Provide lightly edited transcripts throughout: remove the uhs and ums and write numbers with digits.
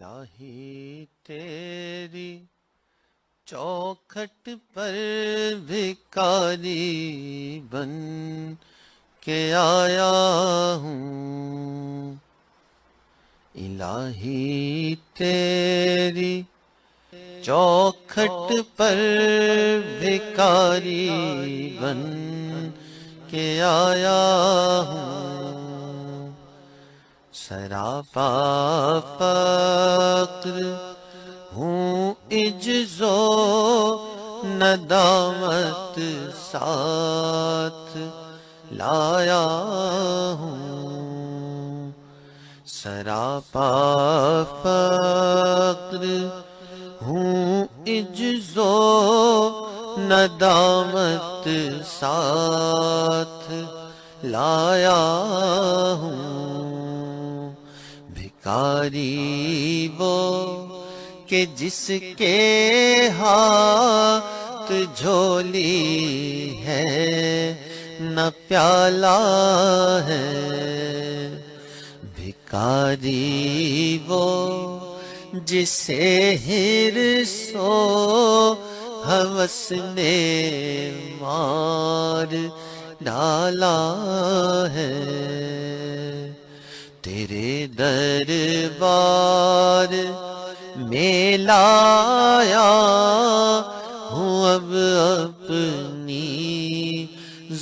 الہی تیری چوکھٹ پر بھکاری بن کے آیا ہوں، الہی تیری چوکھٹ پر بھکاری بن کے آیا ہوں، سراپا فقر ہوں، عجز و ندامت ساتھ لایا ہوں، سراپا فقر ہوں، عجز و ندامت ساتھ لایا ہوں، بھکاری وہ کہ جس کے ہاتھ جھولی ہے نہ پیالہ ہے، بھکاری وہ جسے حرص و ہوس نے مار ڈالا ہے، تیرے دربار میں لایا ہوں اب اپنی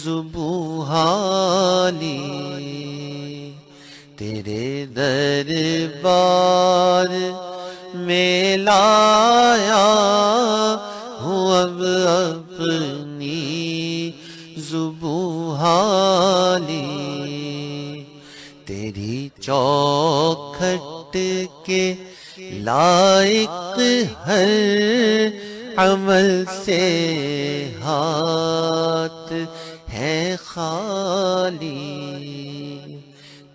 ذبح حالی، تیرے دربار میں لایا ہوں اب اپنی ذبح حالی، تیری چوکھٹ کے لائق ہر عمل سے ہاتھ ہے خالی،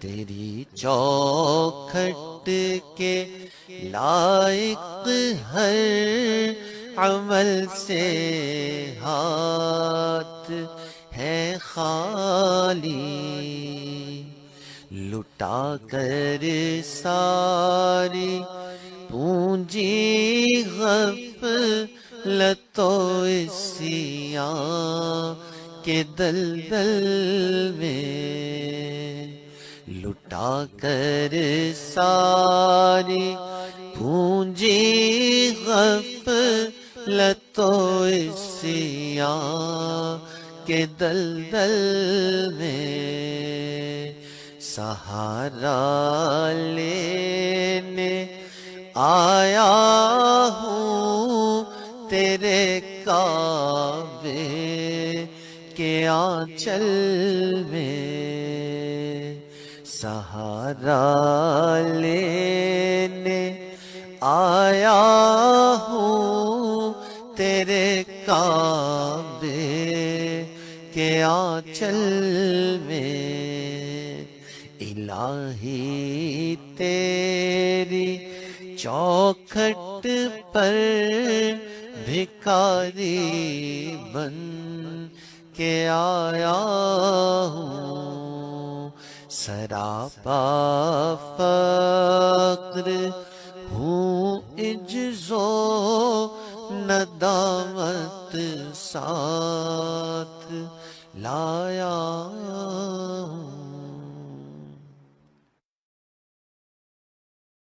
تیری چوکھٹ کے لائق ہر عمل سے ہاتھ ہے خالی، لٹا کر ساری پونجی غفلت و عصیاں کے دلدل میں، لٹا کر ساری پونجی غفلت و عصیاں کے دلدل میں، سہارا لینے آیا ہوں تیرے کعبے کے آنچل میں، سہارا لینے آیا ہوں تیرے کعبے کے آنچل میں، الہی تیری چوکھٹ پر بھکاری بن کے آیا ہوں، سراپا